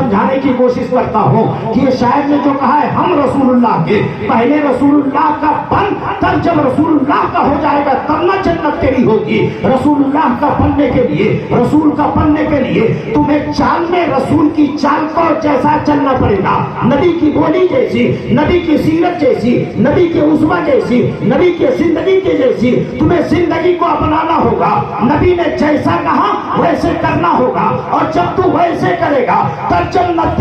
समझाने की कोशिश करता हूँ कि ये शायर ने जो कहा है हम रसूलुल्लाह के, पहले रसूलुल्लाह का बन, तब जब रसूलुल्लाह का हो जाएगा तब ना जन्नत तेरी होगी। रसूलुल्लाह का बनने के लिए, रसूल का बनने के लिए तुम्हें चाल में रसूल की चाल को जैसा चलना पड़ेगा, नबी की बोली जैसी, नबी की सीरत जैसी, नबी के उस्वा जैसी, नबी के जिंदगी के जैसी तुम्हें जिंदगी को अपनाना होगा। नबी ने जैसा कहा वैसे करना होगा, और जब तू वैसे करेगा तब जन्नत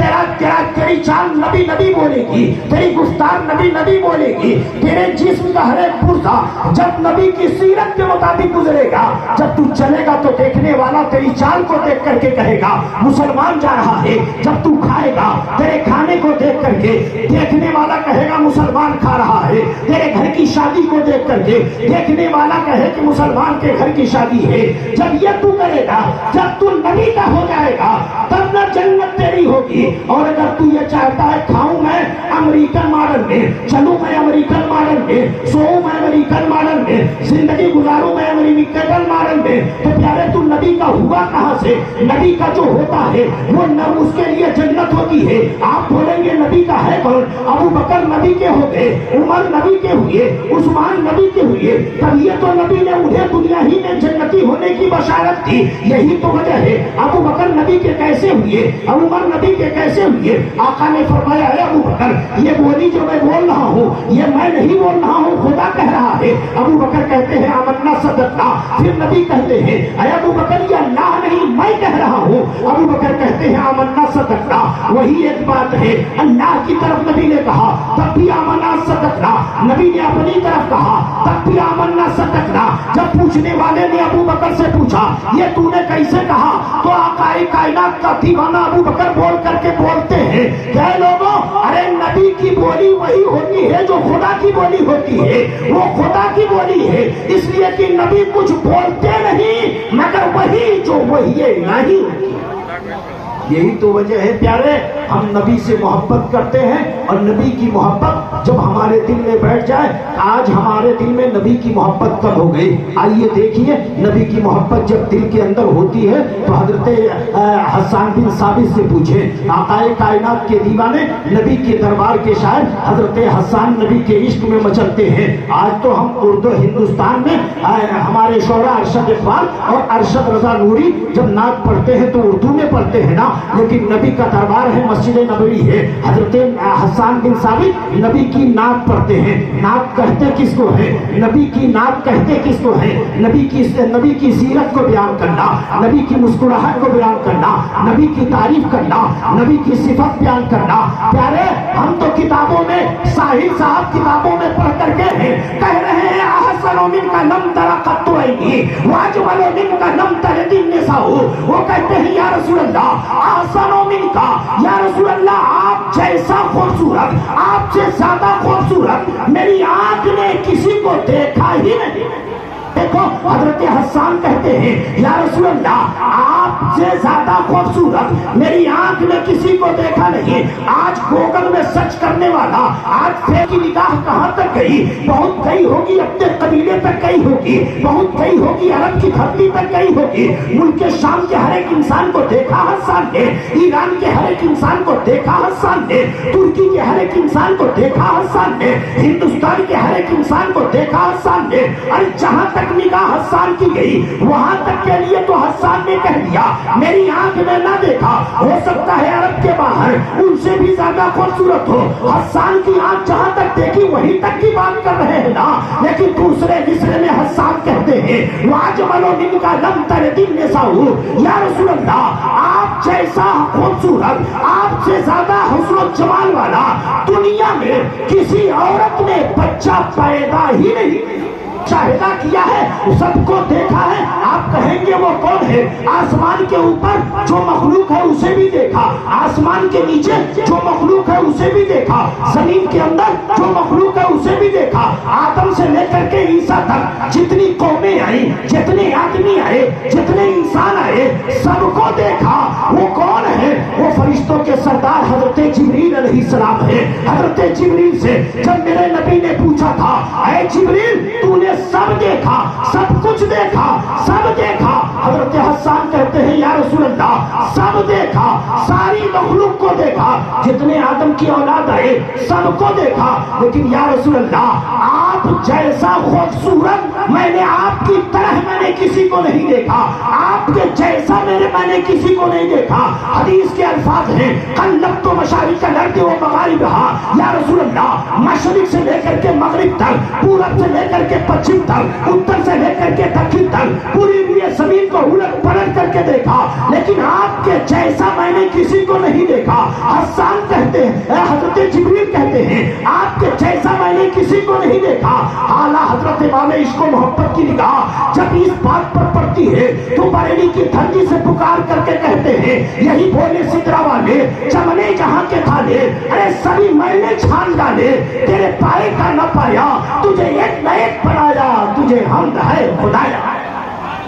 तेरी चाल नबी नबी बोलेगी, तेरी गुफ्तार नबी नबी बोलेगी, तेरे जिस्म का हर एक पुर्जा जब नबी की सीरत के मुताबिक गुजरेगा, जब तू चलेगा तो देखने वाला तेरी चाल को देख करके कहेगा मुसलमान जा रहा है। जब तू खाएगा तेरे खाने को देख करके देखने वाला कहेगा मुसलमान खा रहा है। तेरे घर की शादी को देख करके देखने वाला कहे कि मुसलमान के घर की शादी है। जब ये तू करेगा, जब तू नबी का हो जाएगा तब न जन्नत तेरी होगी। और अगर तू ये चाहता है खाऊं मैं अमेरिकन मॉडल में, चलूं मैं अमेरिकन मॉडल में, सोऊं मैं अमेरिकन मॉडल में, जिंदगी गुजारूं मैं अमेरिकन मॉडल में, तो प्यारे तू नबी का हुआ कहां से? नबी का जो होता है वो न उसके लिए जन्नत होती है। आप बोलेंगे नबी का है कौन? अबू बकर नबी के हो गए, उमर नबी के हुए, उस्मान नबी के हुए, तब ये तो नबी ने उन्हें दुनिया ही में जन्नती होने की बशारत दी। यही तो वजह है अबू बकर नबी के कैसे हुए, उमर नबी के कैसे हुए। आका ने फरमाया है अबू बकर ये बोली जो मैं बोल रहा हूँ ये मैं नहीं बोल रहा हूँ, खुदा कह रहा है। अबू बकर कहते हैं आमन्ना सदक़ना, फिर नबी कहते हैं अरे अबू बकर ये अल्लाह नहीं मैं कह रहा हूँ। अबू बकर कहते हैं आमन्ना सदक़ना, वही एक बात है। अल्लाह की तरफ नबी ने कहा तब भी आमन्ना सदक़ना, नबी ने अपनी तरफ कहा तब भी आमन्ना सदक़ना। जब पूछने वाले ने अबू बकर से पूछा ये तूने कैसे कहा, तो आकाए कायनात का दीवाना अबू बकर बोल करके बोलते हैं क्या लोगों, अरे नबी की बोली वही होती है जो खुदा की बोली होती है, वो खुदा की बोली है, इसलिए कि नबी कुछ बोलते नहीं मगर वही जो वही है नहीं। यही तो वजह है प्यारे हम नबी से मोहब्बत करते हैं, और नबी की मोहब्बत जब हमारे दिल में बैठ जाए। आज हमारे दिल में नबी की मोहब्बत कब हो गई? आइए देखिए, नबी की मोहब्बत जब दिल के अंदर होती है तो हजरत हसन बिन साबित से पूछे, आकाए कायनात के दीवाने नबी के दरबार के शायर हजरत हसन नबी के इश्क में मचलते हैं। आज तो हम उर्दू हिंदुस्तान में हमारे शोरा अरशद इकबाल और अरशद रजा नूरी जब नात पढ़ते हैं तो उर्दू में पढ़ते हैं ना, लेकिन नबी का दरबार है, मस्जिद नबवी है। हजरत हसन बिन साबित नबी की नात पढ़ते हैं। नात कहते किसको है? नबी की नात कहते किसको है? नबी की सीरत को बयान करना, नबी की मुस्कुराहट को बयान करना, नबी की तारीफ करना, नबी की सिफत बयान करना। प्यारे हम तो किताबों में साहिल साहब किताबों में पढ़ करके हैं, कह रहे हैं अहसनो मिनका लम तरा कत्तु ऐनी वाजमलो मिनका लम तरदी निसाउ। वो कहते हैं या रसूल अल्लाह अहसनो मिनका, या रसूल अल्लाह आप जैसा खूबसूरत, आपसे ज्यादा खूबसूरत मेरी आंख ने किसी को देखा ही नहीं। देखो हजरत हसन कहते हैं या रसूल अल्लाह आपसे ज्यादा खूबसूरत मेरी आंख ने किसी को देखा नहीं। आज गूगल में सर्च करने वाला आज फेक की निगाह कहां तक गई? बहुत गई होगी, अपने कबीले तक गई होगी, बहुत गई होगी, अरब की धरती तक गई होगी। मुल्क के शाम के हर एक इंसान को देखा हसन ने, ईरान के हर एक इंसान को देखा हसन ने, तुर्की के हर एक इंसान को देखा हसन ने, हिंदुस्तान के हर एक इंसान को देखा हसन ने। अरे जहां तक निगाह हसन की गई वहां तक के लिए तो हसन ने कह दिया मेरी आंख ने ना देखा, हो सकता है अरब के बाहर उनसे भी ज्यादा खूबसूरत हो। हसन की आंख जहां तक देखी वहीं तक की बात कर रहे हैं ना, लेकिन दूसरे मिसरे में हसन कहते हैं वाजमलो मिनका लम तरदी निसाउ, या रसूल अल्लाह आप जैसा खूबसूरत, आपसे ज्यादा हुस्न जमाल वाला दुनिया में किसी औरत ने बच्चा पैदा ही नहीं शाहिदा किया है, सबको देखा है। आप कहेंगे वो कौन है? आसमान के ऊपर जो मखलूक है उसे भी देखा, आसमान के नीचे जो मखलूक है उसे भी देखा, जमीन के अंदर जो मखलूक है उसे भी देखा। आदम से लेकर के ईसा तक जितनी कौमें आई, जितने आदमी आए, जितने इंसान आए, सबको देखा। वो कौन है? वो फरिश्तों के सरदार हजरत जिब्रील अलैहिस्सलाम है। हजरत जिब्रील से जब मेरे नबी ने पूछा था ऐ जिब्रील तूने सब देखा, सब कुछ देखा, सब देखा, حضرت حسان کہتے ہیں یا رسول اللہ سب دیکھا، ساری مخلوق کو دیکھا، جتنے آدم کی اولاد آئے سب کو دیکھا، لیکن یا رسول اللہ آپ جیسا خوبصورت میں نے آپ کی طرح میں نے کسی کو نہیں دیکھا، آپ کے جیسا میں نے کسی کو نہیں دیکھا۔ حدیث کے الفاظ ہیں قلبت مشارق الارض و مغاربها، یا رسول اللہ مشرق سے لے کر کے مغرب تک، پورب سے لے کر کے پچھم تک، اتر سے لے کر کے دکن تک پوری روئے زمین کو الٹ پلٹ کر کے دیکھا، لیکن آپ کے جیسا میں نے کسی کو نہیں دیکھا۔ حسان کہتے ہیں، حضرت جبریل کہتے ہیں آپ کے جیسا میں نے کسی کو نہیں دیکھا۔ اعلیٰ حضرت امام عشق و محبت کی نگاہ جب اس بات پر پڑتی ہے تو بریلی کی دھرتی سے پکار کر کے کہتے ہیں یہی بولے سدرا والے چمنے جہاں کے تھالے، ارے سبھی میں نے چھان ڈالے، تیرے پائے کا نہ پایا، تجھے ایک نہ ایک بنایا، تجھے حمد ہے خدایا۔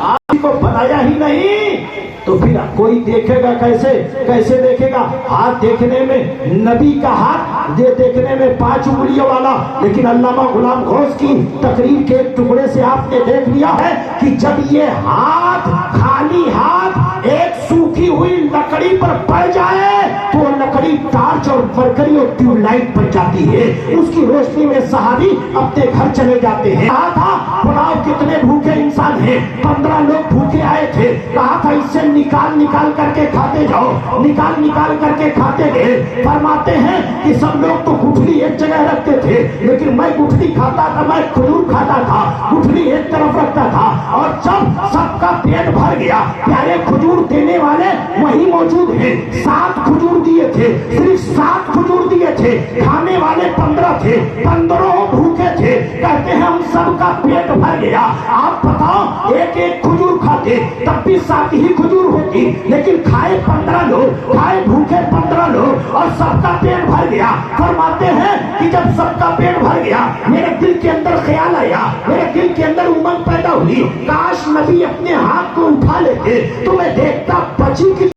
آپ کو بنایا ہی نہیں تو پھر کوئی دیکھے گا کیسے دیکھے گا؟ ہاتھ دیکھنے میں نبی کا ہاتھ دیکھنے میں 5 انگلیوں والا، لیکن علامہ غلام غوث کی تقریر کے ایک ٹکڑے سے آپ نے دیکھ لیا ہے کہ جب یہ ہاتھ خالی ہاتھ ایک سوکھی ہوئی لکڑی پر پڑ جائے تو وہ لکڑی ٹارچ اور مرکری اور ٹیوب لائٹ بن جاتی ہے، اس کی روشنی میں صحابی اپنے گھر چلے جاتے ہیں۔ کہا تھا پلاؤ کتنے بھوکے انسان ہیں، 15 لوگ بھوکے آئے تھے، کہا تھا اس سے نکال کر کے کھاتے جاؤ، نکال کر کے کھاتے گئے۔ فرماتے ہیں کہ سب لوگ تو گٹھلی ایک جگہ رکھتے تھے، لیکن میں گٹھلی کھاتا تھا، میں کھجور کھاتا تھا، گٹھلی ایک طرف رکھتا تھا، اور جب سب کا پیٹ بھر گیا، پیارے کھجور دینے والے وہی موجود ہیں، 7 کھجور دیے تھے، صرف 7 کھجور دیے تھے، کھانے والے 15 تھے، 15 بھوکے تھے، کہتے ہیں ہم سب کا پیٹ بھر گیا۔ آپ بتاؤ ایک ایک کھجور کھاتے تب بھی 7 ہی کھجور ہوتی، لیکن کھائے 15 لوگ، کھائے بھوکے 15 لوگ، اور سب کا پیٹ بھر گیا۔ فرماتے ہیں کہ جب سب کا پیٹ بھر گیا میرے دل کے اندر خیال آیا، میرے دل کے اندر امنگ پیدا ہوئی، کاش نبی اپنے ہاتھ کو اٹھا لیتے تو میں دیکھتا بچی کی